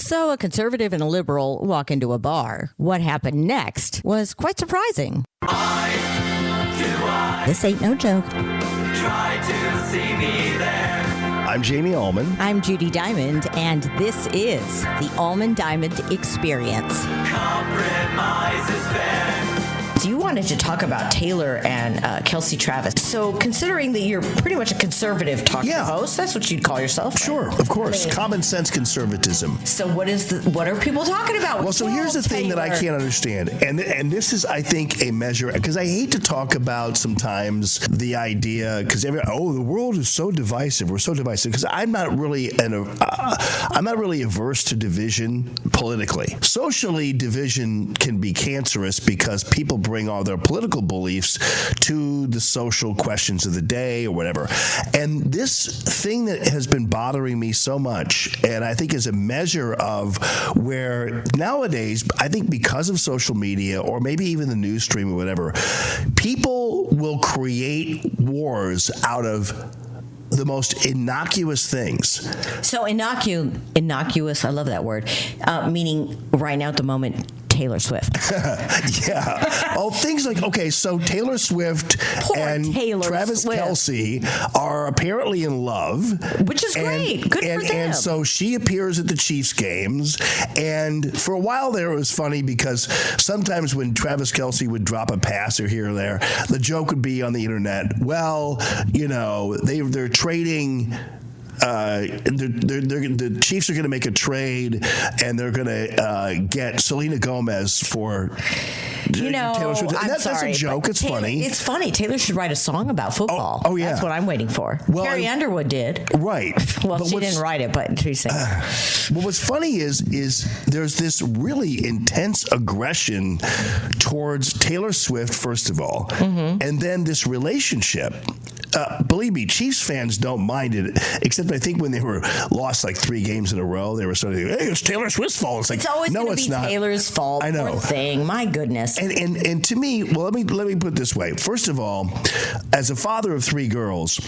So a conservative and a liberal walk into a bar. What happened next was quite surprising. This ain't no joke. Try to see me there. I'm Jamie Allman. I'm Judi Diamond, and this is the Allman Diamond Experience. Compromise is fair. So you wanted to talk about Taylor and Kelsey Travis. So considering that you're pretty much a conservative talk show host, that's what you'd call yourself, right? Sure, of course. Common sense conservatism. So what are people talking about? Well, so here's the thing that I can't understand. And this is, I think, a measure, because I hate to talk about sometimes the idea, because the world is so divisive. We're so divisive. Because I'm not really averse to division politically. Socially, division can be cancerous because people bring all their political beliefs to the social questions of the day or whatever. And this thing that has been bothering me so much, and I think is a measure of where nowadays, I think because of social media or maybe even the news stream or whatever, people will create wars out of the most innocuous things. So innocuous, I love that word, meaning right now at the moment, Taylor Swift. Yeah. Oh, things like, okay, so Taylor Swift and Travis Kelce are apparently in love. Which is great. Good for them. And so she appears at the Chiefs games. And for a while there, it was funny because sometimes when Travis Kelce would drop a pass or here or there, the joke would be on the internet, well, they're trading... the Chiefs are going to make a trade, and they're going to get Selena Gomez for Taylor Swift. That's a joke. It's funny. It's funny. Taylor should write a song about football. Oh yeah. That's what I'm waiting for. Well, Carrie Underwood did. Right. Well, she didn't write it, but she sang it. Well, what's funny is there's this really intense aggression towards Taylor Swift, first of all, and then this relationship. Believe me, Chiefs fans don't mind it, except I think when they were lost like 3 games in a row, they were sort of, hey, it's Taylor Swift's fault. It's like, it's always going to be not. Taylor's fault. I know. Poor thing. My goodness. And to me, well, let me put it this way. First of all, as a father of 3 girls,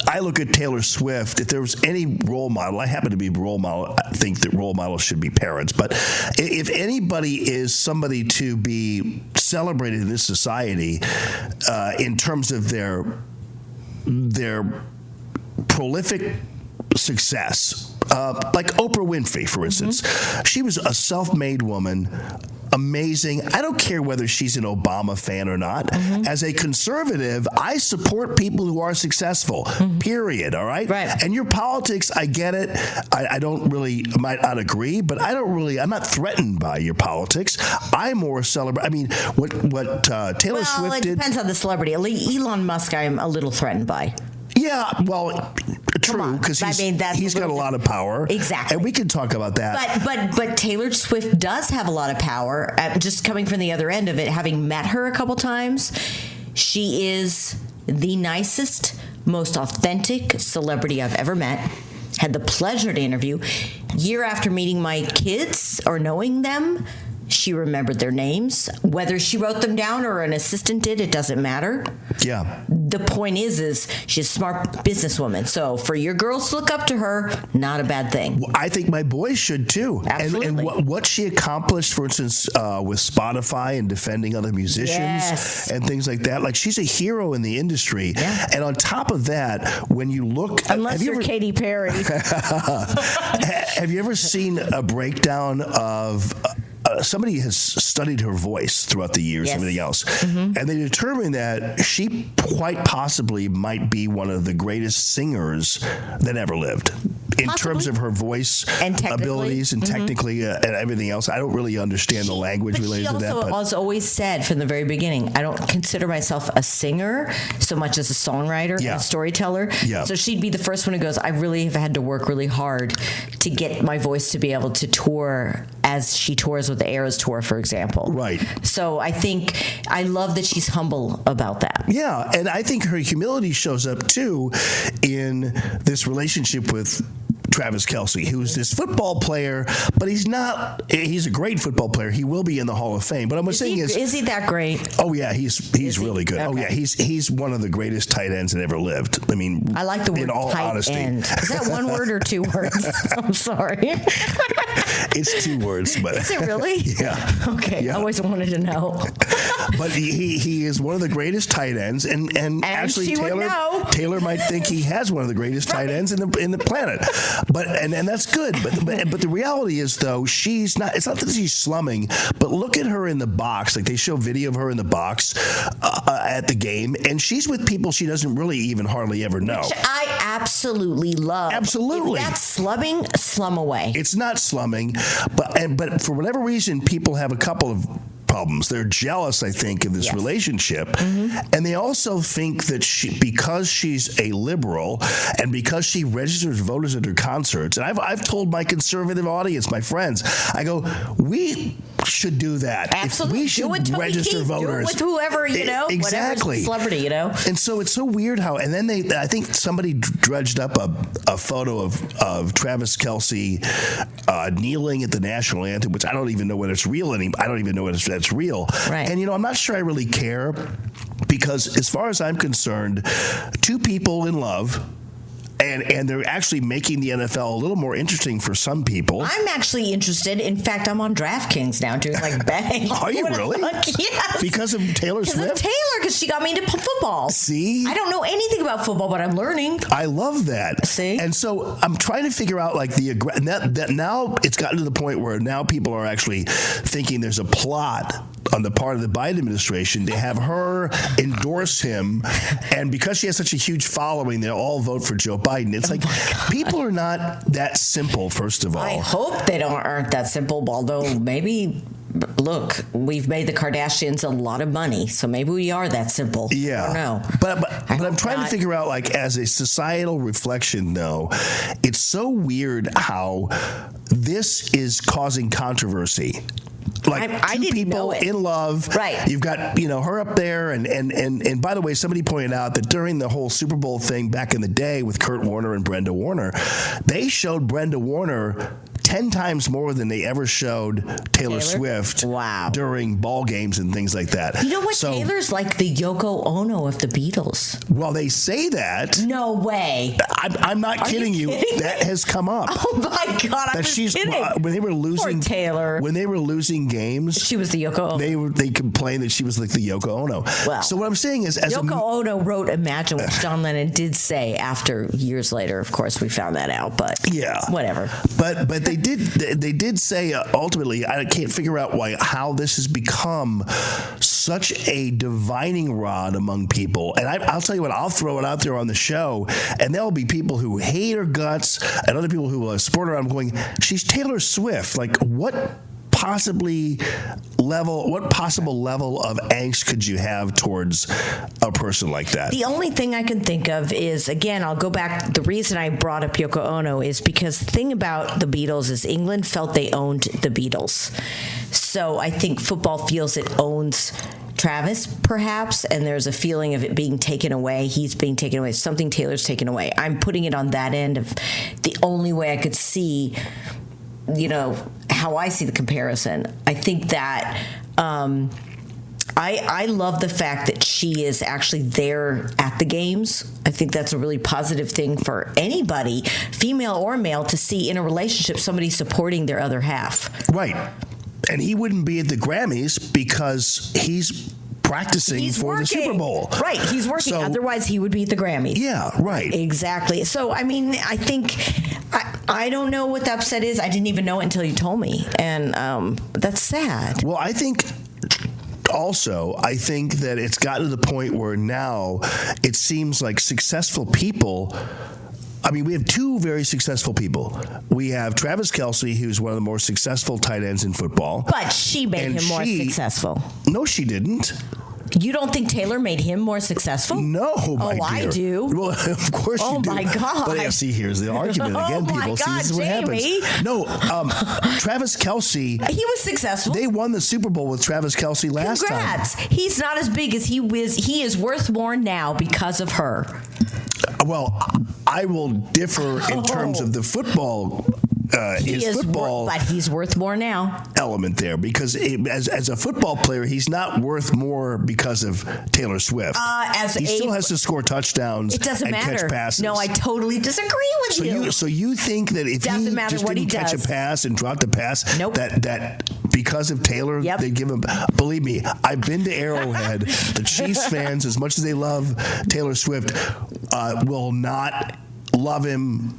I look at Taylor Swift. If there was any role model, I happen to be a role model. I think that role models should be parents. But if anybody is somebody to be celebrated in this society in terms of their prolific success, like Oprah Winfrey, for instance, she was a self-made woman. Amazing. I don't care whether she's an Obama fan or not. As a conservative, I support people who are successful, period, all right? Right. And your politics, I get it. I don't really, might not agree, but I'm not threatened by your politics. I'm more celebrate. I mean, what Taylor Swift did. It depends on the celebrity. Elon Musk, I'm a little threatened by. Yeah, well, true, because he's got a lot of power. Exactly. And we can talk about that. But Taylor Swift does have a lot of power. Just coming from the other end of it, having met her a couple times, she is the nicest, most authentic celebrity I've ever met. Had the pleasure to interview. Year after meeting my kids or knowing them, she remembered their names. Whether she wrote them down or an assistant did, it doesn't matter. Yeah. The point is she's a smart businesswoman. So for your girls to look up to her, not a bad thing. Well, I think my boys should too. Absolutely. And what she accomplished, for instance, with Spotify and defending other musicians and things like that. Like, she's a hero in the industry. Yeah. And on top of that, when you look... Unless you're Katy Perry. Have you ever seen a breakdown of... somebody has studied her voice throughout the years and everything else, and they determined that she quite possibly might be one of the greatest singers that ever lived. In terms of her voice and abilities and technically and everything else. I don't really understand the language related to that. But she also has always said from the very beginning, I don't consider myself a singer so much as a songwriter and a storyteller. Yeah. So she'd be the first one who goes, I really have had to work really hard to get my voice to be able to tour as she tours with the Eras Tour, for example. Right. So I love that she's humble about that. Yeah, and I think her humility shows up too in this relationship with Travis Kelce, who's this football player, but he's a great football player. He will be in the Hall of Fame. But Is he that great? Oh yeah, he's really good. Okay. Oh yeah, he's one of the greatest tight ends that ever lived. I mean, I like the word in all tight honesty. end. Is that one word or two words? I'm sorry. It's 2 words, but is it really? Yeah. Okay, Yeah. I always wanted to know. But he is one of the greatest tight ends, and actually she would know. Taylor might think he has one of the greatest tight ends in the planet. But and that's good. But the reality is though, she's not. It's not that she's slumming, but look at her in the box. Like they show video of her in the box at the game, and she's with people she doesn't really even hardly ever know. Which I absolutely love. Absolutely. If that's slumming, slum away. It's not slumming, but for whatever reason, people have a couple of problems. They're jealous, I think, of this relationship. And they also think that because she's a liberal and because she registers voters at her concerts, and I've told my conservative audience, my friends, I go, we should do that. Absolutely. We should register voters. Do it with whoever, Exactly. whatever celebrity, And so it's so weird how, and then I think somebody dredged up a photo of Travis Kelce kneeling at the national anthem, which I don't even know whether it's real anymore. I don't even know whether that's real. Right. And, I'm not sure I really care because as far as I'm concerned, 2 people in love, and they're actually making the NFL a little more interesting for some people. I'm actually interested. In fact, I'm on DraftKings now doing betting. Are you really? Yes. Because of Taylor Swift? Because of Taylor, because she got me into football. See? I don't know anything about football, but I'm learning. I love that. See? And so I'm trying to figure out that now it's gotten to the point where now people are actually thinking there's a plot on the part of the Biden administration to have her endorse him, and because she has such a huge following, they'll all vote for Joe Biden. It's people are not that simple, first of all. I hope they aren't that simple, although maybe... Look, we've made the Kardashians a lot of money, so maybe we are that simple. Yeah. I don't know. But I'm trying to figure out, as a societal reflection, though, it's so weird how this is causing controversy. I 2 didn't people know it. in love. Right. You've got, her up there. And by the way, somebody pointed out that during the whole Super Bowl thing back in the day with Kurt Warner and Brenda Warner, they showed Brenda Warner 10 times more than they ever showed Taylor Swift during ball games and things like that. You know what? Taylor's like the Yoko Ono of the Beatles. Well, they say that. No way. I'm not kidding you. That has come up. Oh my God, I was kidding. When they were losing, poor Taylor. When they were losing games, she was the Yoko Ono. They complained that she was like the Yoko Ono. Well, so what I'm saying is, Yoko Ono wrote Imagine, which John Lennon did say after years later. Of course, we found that out, but whatever. But they did say ultimately, I can't figure out how this has become such a dividing rod among people. And I'll tell you what, I'll throw it out there on the show, and there'll be people who hate her guts, and other people who will support her. I'm going, she's Taylor Swift. What possible level of angst could you have towards a person like that? The only thing I can think of is, again, I'll go back. The reason I brought up Yoko Ono is because the thing about the Beatles is England felt they owned the Beatles. So I think football feels it owns Travis, perhaps, and there's a feeling of it being taken away. He's being taken away. Something Taylor's taken away. I'm putting it on that end of the only way I could see, how I see the comparison. I think that I love the fact that she is actually there at the games. I think that's a really positive thing for anybody, female or male, to see in a relationship somebody supporting their other half. Right. And he wouldn't be at the Grammys because he's practicing for the Super Bowl. Right, he's working. Otherwise, he would be at the Grammys. Yeah, right. Exactly. So, I mean, I think... I don't know what the upset is. I didn't even know it until you told me. And that's sad. Well, I think that it's gotten to the point where now it seems like successful people... I mean, we have 2 very successful people. We have Travis Kelce, who's one of the more successful tight ends in football. But she made him more successful. No, she didn't. You don't think Taylor made him more successful? No, my dear. I do. Well, of course you do. Oh, my God. But see, here's the argument again, people. My God, see, this is what Jamie. happens. No, Travis Kelce. He was successful. They won the Super Bowl with Travis Kelce last Congrats. time. He's not as big as he was. He is worth more now because of her. Well, I will differ in terms of the football. But he's worth more now. Element there because as a football player, he's not worth more because of Taylor Swift. He still has to score touchdowns. It doesn't matter. Catch passes. No, I totally disagree with you. So you think that if he just didn't catch a pass and dropped a pass, nope. that because of Taylor, they give him. Believe me, I've been to Arrowhead. The Chiefs fans, as much as they love Taylor Swift, will not love him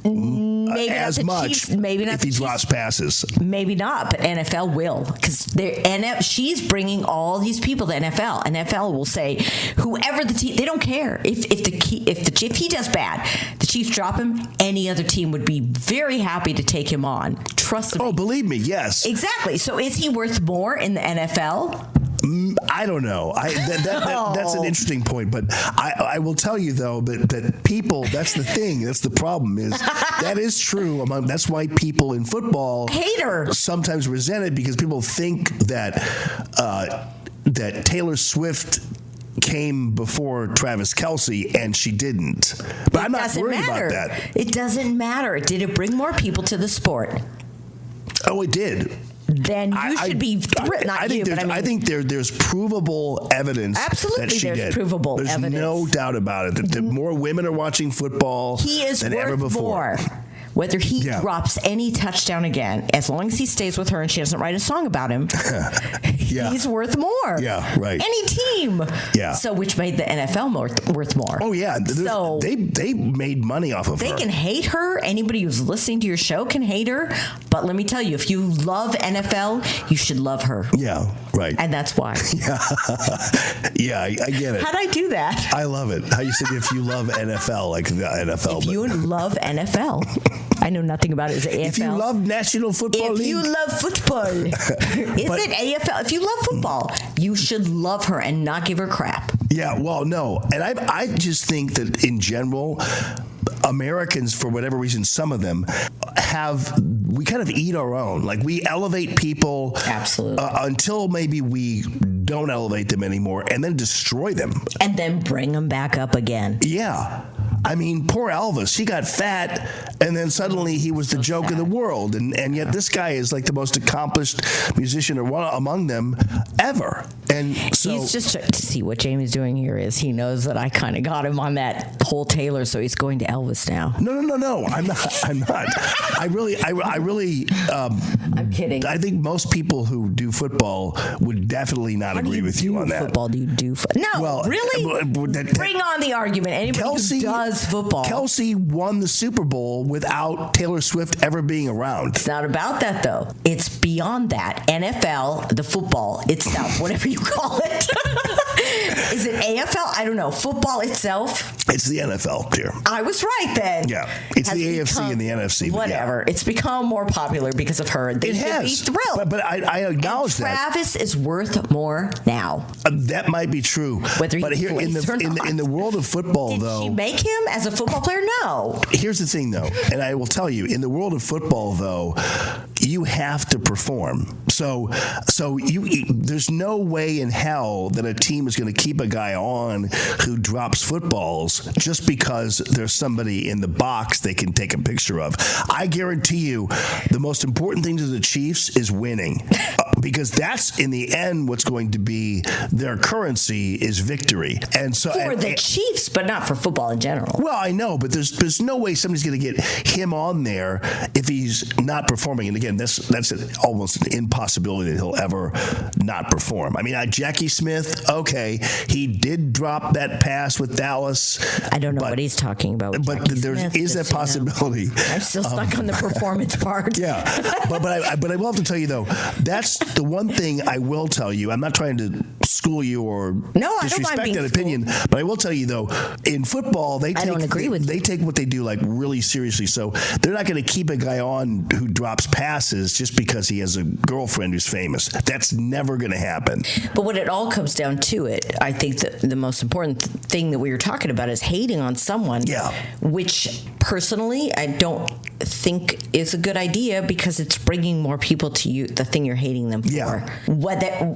as much if he drops passes. Maybe not, but NFL will, because she's bringing all these people to NFL. NFL will say, whoever the team, they don't care if he does bad, the Chiefs drop him. Any other team would be very happy to take him on. Trust me. Oh, believe me, yes. Exactly. So is he worth more in the NFL? I don't know. That's an interesting point, but I will tell you though that people. That's the thing. That's the problem. Is that is true. That's why people in football sometimes resent it because people think that that Taylor Swift came before Travis Kelce and she didn't. But I'm not worried about that. It doesn't matter. Did it bring more people to the sport? Oh, it did. Then you should be thrilled. I think there's provable evidence. Absolutely, that she there's did. provable there's evidence. No doubt about it. That more women are watching football than ever before. More. Whether he drops any touchdown again, as long as he stays with her and she doesn't write a song about him, he's worth more. Yeah, right. Any team. Yeah. So which made the NFL worth more. Oh yeah. So they made money off of her. They can hate her. Anybody who's listening to your show can hate her. But let me tell you, if you love NFL, you should love her. Yeah, right. And that's why. Yeah, I get it. How'd I do that? I love it. How you said if you love NFL, like the NFL. If you love NFL. I know nothing about it. Is it AFL? If you love National Football League. If you love football. Is it AFL? If you love football, you should love her and not give her crap. Yeah, well, no. And I just think that in general, Americans, for whatever reason, some of them we kind of eat our own. Like we elevate people. Absolutely. Until maybe we don't elevate them anymore and then destroy them. And then bring them back up again. Yeah. I mean, poor Elvis. He got fat, and then suddenly he was the joke of the world. And yet this guy is like the most accomplished musician or one among them ever. And so he's just to see what Jamie's doing here is he knows that I kind of got him on that whole Taylor, so he's going to Elvis now. No. I'm not. I really. I'm kidding. I think most people who do football would definitely not agree with you on that. Football? Do you do football? No, well, really. Bring on the argument. Anybody who does football. Kelce won the Super Bowl without Taylor Swift ever being around. It's not about that, though. It's beyond that. NFL, the football itself, whatever you call it. Is it AFL? I don't know. Football itself? It's the NFL, dear. I was right then. Yeah. It's the AFC and the NFC. Whatever. Yeah. It's become more popular because of her. They should be thrilled. But I acknowledge that. Travis is worth more now. That might be true. Whether but here in the world of football, Did she make him as a football player? No. Here's the thing, though, and I will tell you, in the world of football, though, you have to perform. So there's no way in hell that a team is going to keep a guy on who drops footballs just because there's somebody in the box they can take a picture of. I guarantee you, the most important thing to the Chiefs is winning, because that's in the end what's going to be their currency is victory. And so for the Chiefs, but not for football in general. Well, I know, but there's no way somebody's going to get him on there if he's not performing. And again, that's almost an impossibility that he'll ever not perform. I mean, Jackie Smith, okay, he did drop that pass with Dallas. I don't know what he's talking about. But there is a possibility. I'm still stuck on the performance part. Yeah, but I will have to tell you though, that's the one thing I will tell you. I'm not trying to school you or disrespect that opinion, but I will tell you though, in football they take what they do like really seriously. So they're not going to keep a guy on who drops passes just because he has a girlfriend who's famous. That's never going to happen. But when it all comes down to it, I think that the most important thing that we were talking about is hating on someone, which personally, I don't think is a good idea because it's bringing more people to you, the thing you're hating them for. Yeah. Whether,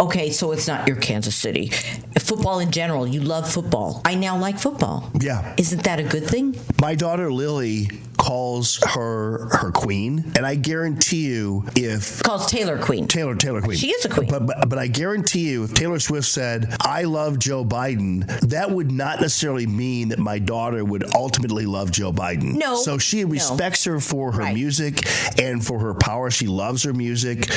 okay, so it's not your Kansas City. Football in general, you love football. I now like football. Yeah. Isn't that a good thing? My daughter Lily calls her queen, and I guarantee you if Calls Taylor queen. Taylor queen. She is a queen. But I guarantee you if Taylor Swift said, I love Joe Biden, that would not necessarily mean that my daughter would ultimately love Joe Biden. No. So she respects her for her music and for her power. She loves her music.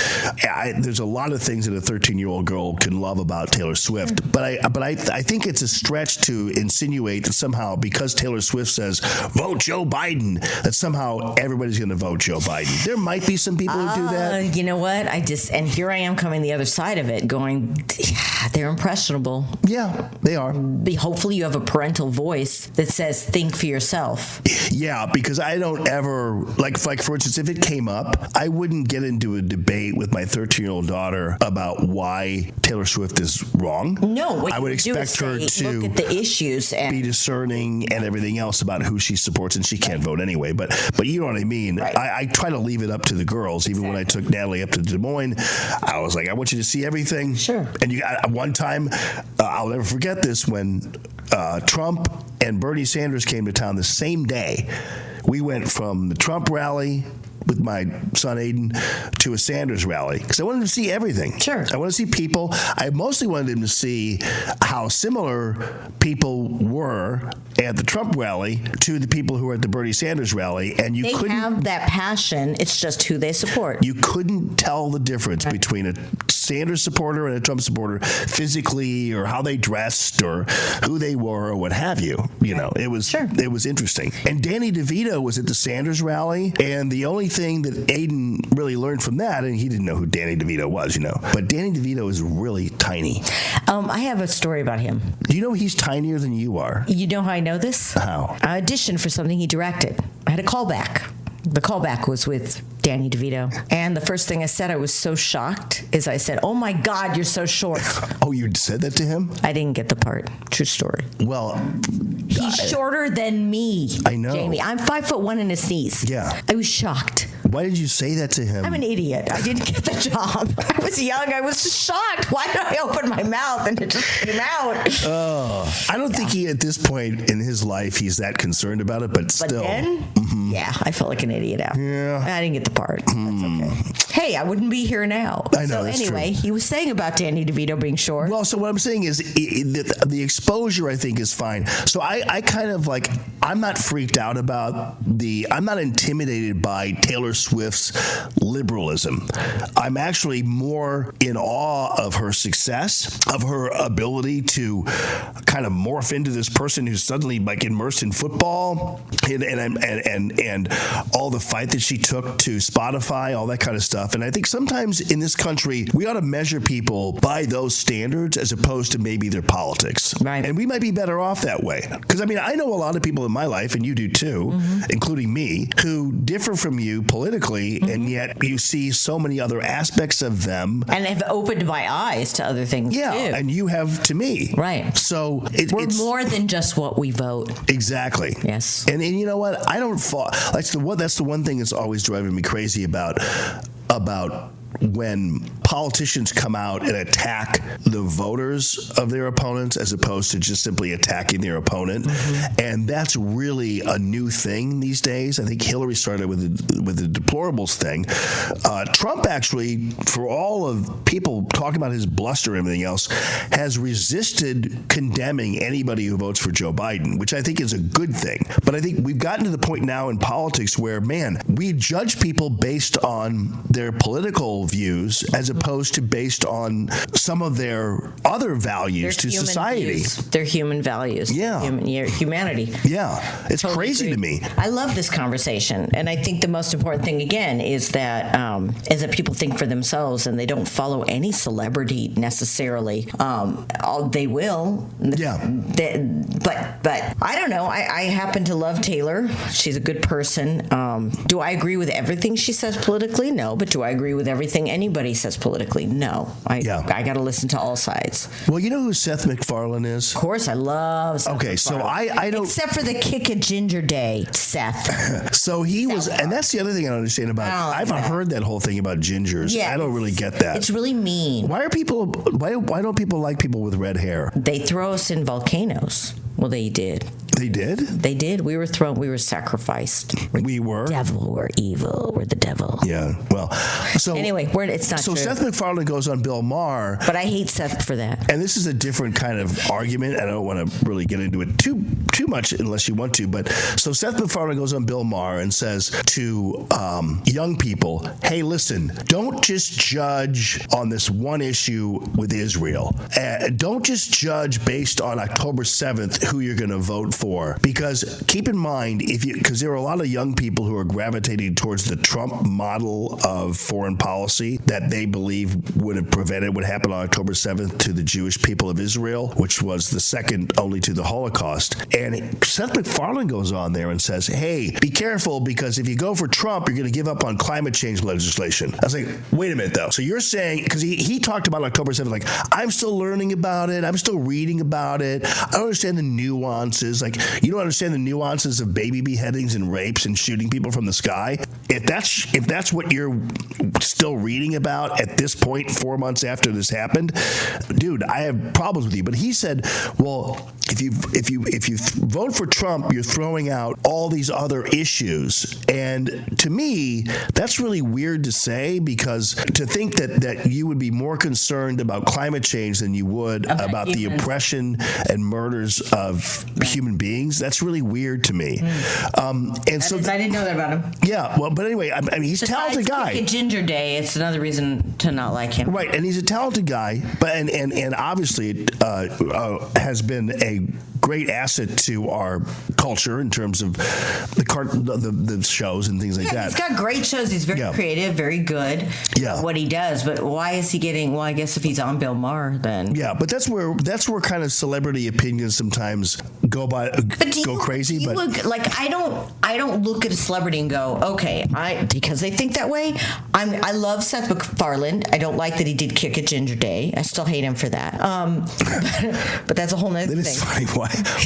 There's a lot of things that a 13-year-old girl can love about Taylor Swift. But I think it's a stretch to insinuate that somehow because Taylor Swift says, vote Joe Biden, that somehow everybody's going to vote Joe Biden. There might be some people who do that. You know what? And here I am coming the other side of it going, they're impressionable. Yeah, they are. Hopefully you have a parental voice that says, think for yourself. Yeah, because I don't ever, like for instance, if it came up, I wouldn't get into a debate with my 13-year-old daughter about why Taylor Swift is wrong. No, I would expect her to look at the issues and be discerning and everything else about who she supports, and she can't vote anyway. But you know what I mean. Right. I try to leave it up to the girls. Even when I took Natalie up to Des Moines, I was like, I want you to see everything. Sure. And one time, I'll never forget this, when Trump and Bernie Sanders came to town the same day. We went from the Trump rally with my son Aiden to a Sanders rally because I wanted him to see everything. Sure. I want to see people. I mostly wanted him to see how similar people were at the Trump rally to the people who were at the Bernie Sanders rally, and they have that passion. It's just who they support. You couldn't tell the difference between a Sanders supporter and a Trump supporter physically, or how they dressed, or who they were, or what have you. You know, it was interesting. And Danny DeVito was at the Sanders rally, and the only thing that Aiden really learned from that, and he didn't know who Danny DeVito was, but Danny DeVito is really tiny. I have a story about him. Do you know he's tinier than you are? You know how I know this? How? I auditioned for something he directed. I had a callback. The callback was with Danny DeVito. And the first thing I said, I was so shocked, is I said, oh my God, you're so short. Oh, you said that to him? I didn't get the part. True story. Well, he's shorter than me. I know. Jamie, I'm 5'1" in his knees. Yeah. I was shocked. Why did you say that to him? I'm an idiot. I didn't get the job. I was young. I was just shocked. Why did I open my mouth and it just came out? I don't think he, at this point in his life, he's that concerned about it, but still. Then, yeah, I felt like an idiot out. Yeah. I didn't get the part. That's okay. Hey, I wouldn't be here now. I know, So that's anyway, true. he was saying about Danny DeVito being short. Well, so what I'm saying is the exposure, I think, is fine. So I kind of I'm not freaked out about I'm not intimidated by Taylor Swift's liberalism. I'm actually more in awe of her success, of her ability to kind of morph into this person who's suddenly immersed in football, and all the fight that she took to Spotify, all that kind of stuff. And I think sometimes in this country, we ought to measure people by those standards as opposed to maybe their politics. Right. And we might be better off that way. Because I know a lot of people in my life, and you do too, including me, who differ from you politically, and yet you see so many other aspects of them. And have opened my eyes to other things too. And you have to me. Right. So We're it's more than just what we vote. Exactly. Yes. And you know what? I don't fall. That's the one thing that's always driving me crazy about when politicians come out and attack the voters of their opponents as opposed to just simply attacking their opponent. And that's really a new thing these days. I think Hillary started with the deplorables thing. Trump actually, for all of people talking about his bluster and everything else, has resisted condemning anybody who votes for Joe Biden, which I think is a good thing. But I think we've gotten to the point now in politics where, man, we judge people based on their political views as opposed to based on some of their other values to society. Their human values. Yeah. Humanity. Yeah. It's Totally crazy agree. to me. I love this conversation, and I think the most important thing again is that people think for themselves and they don't follow any celebrity necessarily. They will. Yeah. But I don't know. I happen to love Taylor. She's a good person. Do I agree with everything she says politically? No. But do I agree with everything anybody says politically? politically. No, I got to listen to all sides. Well, you know who Seth MacFarlane is? Of course, I love Seth Okay, so MacFarlane. I don't... Except for the Kick a Ginger Day, Seth. So he was... And that's the other thing I don't understand about... I've heard that whole thing about gingers. Yeah, I don't really get that. It's really mean. Why don't people like people with red hair? They throw us in volcanoes. Well, they did. They did? They did. We were sacrificed. We were? Devil. We're evil. We're the devil. Yeah. Well, so... Anyway, it's not so true. Seth MacFarlane goes on Bill Maher. But I hate Seth for that. And this is a different kind of argument. I don't want to really get into it too much unless you want to. But so Seth MacFarlane goes on Bill Maher and says to young people, hey, listen, don't just judge on this one issue with Israel. Don't just judge based on October 7th who you're going to vote for. Because keep in mind, because there are a lot of young people who are gravitating towards the Trump model of foreign policy that they believe would have prevented what happened on October 7th to the Jewish people of Israel, which was the second only to the Holocaust. And Seth MacFarlane goes on there and says, hey, be careful, because if you go for Trump, you're going to give up on climate change legislation. I was like, wait a minute, though. So you're saying, because he talked about October 7th, like, I'm still learning about it. I'm still reading about it. I don't understand the nuances. Like, you don't understand the nuances of baby beheadings and rapes and shooting people from the sky. If that's what you're still reading about at this point, 4 months after this happened, dude, I have problems with you. But he said, well, if you vote for Trump, you're throwing out all these other issues. And to me, that's really weird to say, because to think that you would be more concerned about climate change than you would about the oppression and murders of human beings, that's really weird to me. I didn't know that about him. Yeah, well, but anyway, I mean, he's a talented guy. Kick a Ginger Day, it's another reason to not like him. Right, and he's a talented guy, but and obviously has been a great asset to our culture in terms of the shows and things like that. He's got great shows. He's very creative, very good at what he does. But why is he getting? Well, I guess if he's on Bill Maher, then but that's where kind of celebrity opinions sometimes go crazy. I don't look at a celebrity and go, okay, because they think that way. I love Seth MacFarlane. I don't like that he did Kick a Ginger Day. I still hate him for that. But that's a whole nother thing. It is funny.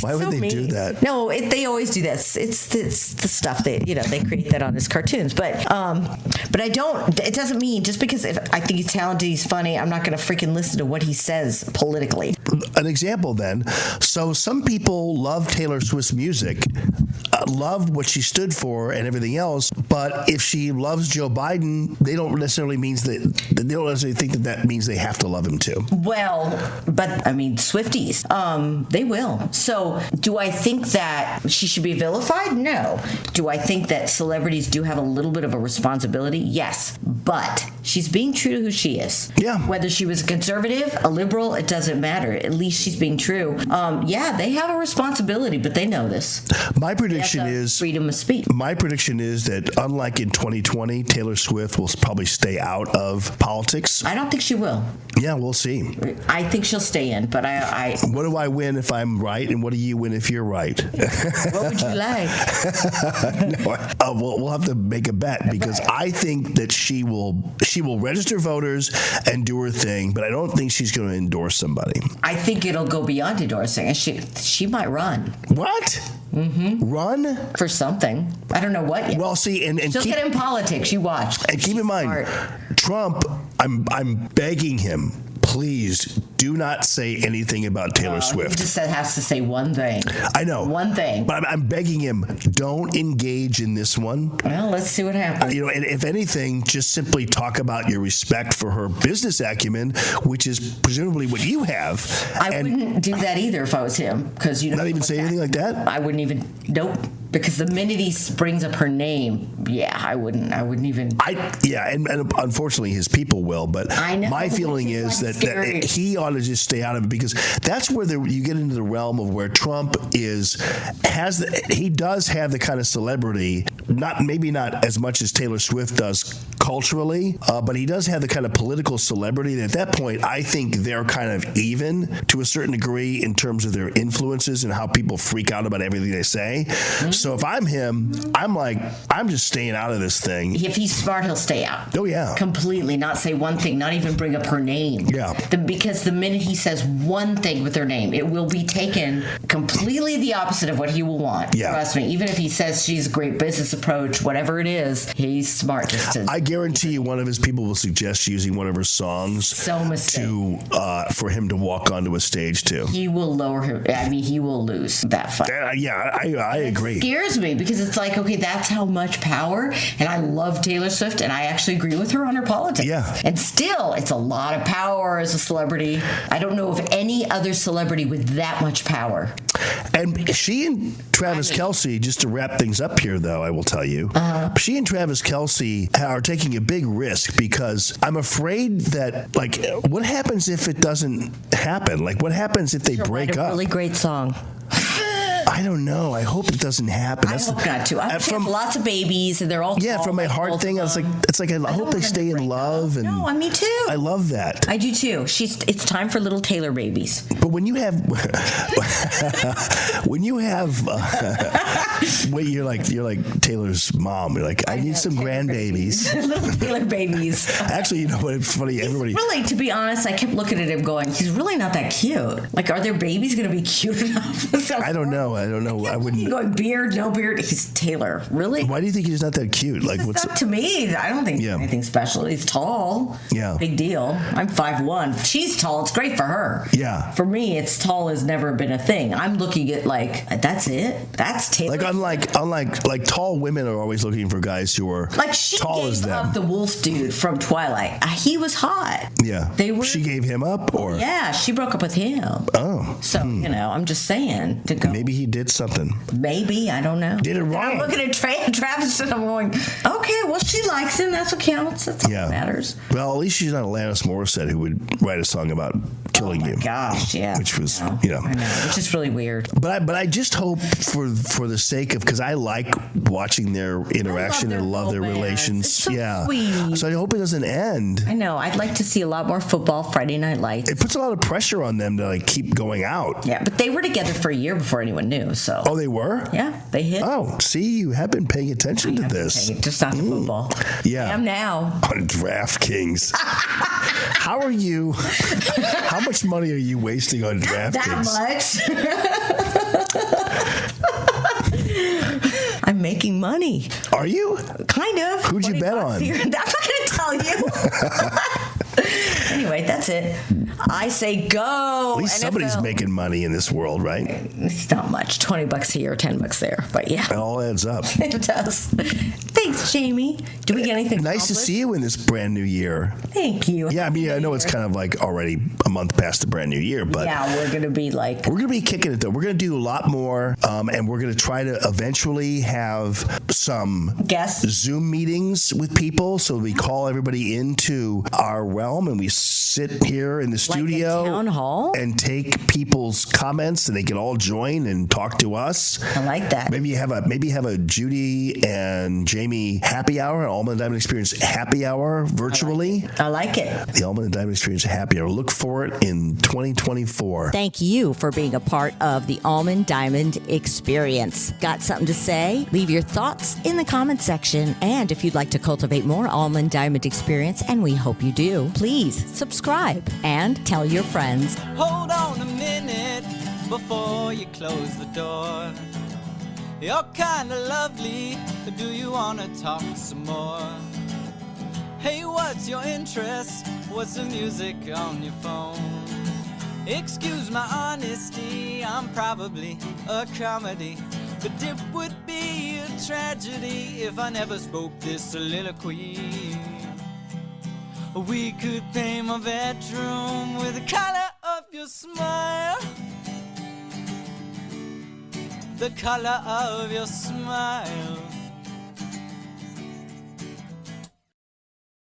Why would they do that? No, they always do that. It's the stuff that they create that on his cartoons. But I don't. It doesn't mean just because if I think he's talented, he's funny, I'm not going to freaking listen to what he says politically. An example then. So some people love Taylor Swift's music, love what she stood for and everything else. But if she loves Joe Biden, they don't necessarily think that means they have to love him too. Well, but I mean, Swifties, they will. So do I think that she should be vilified? No. Do I think that celebrities do have a little bit of a responsibility? Yes. But she's being true to who she is. Yeah. Whether she was a conservative, a liberal, it doesn't matter. At least she's being true. They have a responsibility, but they know this. My prediction is freedom of speech. My prediction is that unlike in 2020, Taylor Swift will probably stay out of politics. I don't think she will. Yeah, we'll see. I think she'll stay in, but I what do I win if I'm right, and what do you win if you're right? What would you like? We'll have to make a bet, because I think that she will register voters and do her thing, but I don't think she's going to endorse somebody. I think it'll go beyond endorsing. She might run. What? Mm-hmm. Run? For something. I don't know what yet. Well, see, and she'll get in politics. You watch. And keep in mind, Trump, I'm begging him, please do not say anything about Taylor Swift. He just has to say one thing. I know. One thing. But I'm begging him, don't engage in this one. Well, let's see what happens. And if anything, just simply talk about your respect for her business acumen, which is presumably what you have. I wouldn't do that either if I was him, because not even say anything like that. I wouldn't even. Nope. Because the minute he brings up her name, I wouldn't even. And unfortunately his people will. But I know, my feeling is that he ought to just stay out of it, because that's where you get into the realm of where Trump he does have the kind of celebrity, maybe not as much as Taylor Swift does culturally, but he does have the kind of political celebrity that at that point, I think they're kind of even to a certain degree in terms of their influences and how people freak out about everything they say. So if I'm him, I'm like, I'm just staying out of this thing. If he's smart, he'll stay out. Oh, yeah. Completely, not say one thing, not even bring up her name. Yeah. Because the minute he says one thing with her name, it will be taken completely the opposite of what he will want. Yeah. Trust me, even if he says she's a great business approach, whatever it is, he's smart. Just to, I guarantee you one of his people will suggest using one of her songs for him to walk onto a stage too. He will lower him. I mean, he will lose that fight. I agree. It scares me because it's like, okay, that's how much power. And I love Taylor Swift, and I actually agree with her on her politics. Yeah. And still, it's a lot of power as a celebrity. I don't know of any other celebrity with that much power. And she and Travis Kelce, just to wrap things up here, though, I will tell you, she and Travis Kelce are taking a big risk because I'm afraid that, like, what happens if it doesn't happen? Like, what happens if they break up? A really great song. I don't know. I hope it doesn't happen. I hope not to. I hope from lots of babies and they're all from my heart thing. I was like, I hope they stay in love. And no, me too. I love that. I do too. It's time for little Taylor babies. But when you have, you're like Taylor's mom. You're like, I need some grandbabies. Little Taylor babies. Actually, you know what? It's funny. Everybody. Really, to be honest, I kept looking at him going, he's really not that cute. Like, are their babies going to be cute enough? I don't know. I wouldn't. Going beard, no beard. He's Taylor. Really? Why do you think he's not that cute? Like, what's to me? I don't think he's anything special. He's tall. Yeah. Big deal. I'm 5'1". She's tall. It's great for her. Yeah. For me, it's tall has never been a thing. I'm looking at like, that's it. That's Taylor. Like unlike tall women are always looking for guys who are like she tall gave as them. up the wolf dude from Twilight. He was hot. Yeah. She gave him up, or yeah, she broke up with him. Oh. So I'm just saying to go. Maybe he did something. Maybe, I don't know. Did it wrong. I'm looking at Travis and I'm going, okay, well, she likes him. That's what counts. That's all that matters. Well, at least she's not Alanis Morissette, who would write a song about killing you. Gosh, yeah. Which was, I know, which is really weird. But I just hope for the sake of, because I like watching their interaction and love their relations. It's so sweet. So I hope it doesn't end. I know. I'd like to see a lot more football, Friday Night Lights. It puts a lot of pressure on them to like keep going out. Yeah, but they were together for a year before anyone knew. So. Oh, they were? Yeah, they hit. Oh, see, you have been paying attention to this. Just not the football. Yeah. I am now. On DraftKings. How are you? How much money are you wasting on DraftKings? That much. I'm making money. Are you? Kind of. Who'd you bet on? I'm not going to tell you. Anyway, that's it. I say go. At least somebody's making money in this world, right? It's not much. $20 here, $10 there. But yeah. It all adds up. It does. Thanks, Jamie. Do we get anything Nice to see you in this brand new year. Thank you. Yeah, I mean, I know it's kind of like already a month past the brand new year, but yeah, we're going to be like... We're going to be kicking it, though. We're going to do a lot more, and we're going to try to eventually have some guests Zoom meetings with people. So we call everybody into our realm, and we sit here in the studio, like a town hall, and take people's comments, and they can all join and talk to us. I like that. Maybe have a Judi and Jamie happy hour, an Allman Diamond Experience happy hour virtually. I like it. The Allman Diamond Experience happy hour. Look for it in 2024. Thank you for being a part of the Allman Diamond Experience. Got something to say? Leave your thoughts in the comment section. And if you'd like to cultivate more Allman Diamond Experience, and we hope you do, please subscribe and tell your friends. Hold on a minute before you close the door. You're kinda lovely, do you wanna talk some more? Hey, what's your interest? What's the music on your phone? Excuse my honesty, I'm probably a comedy, but it would be a tragedy if I never spoke this soliloquy. We could paint my bedroom with the color of your smile. The color of your smile.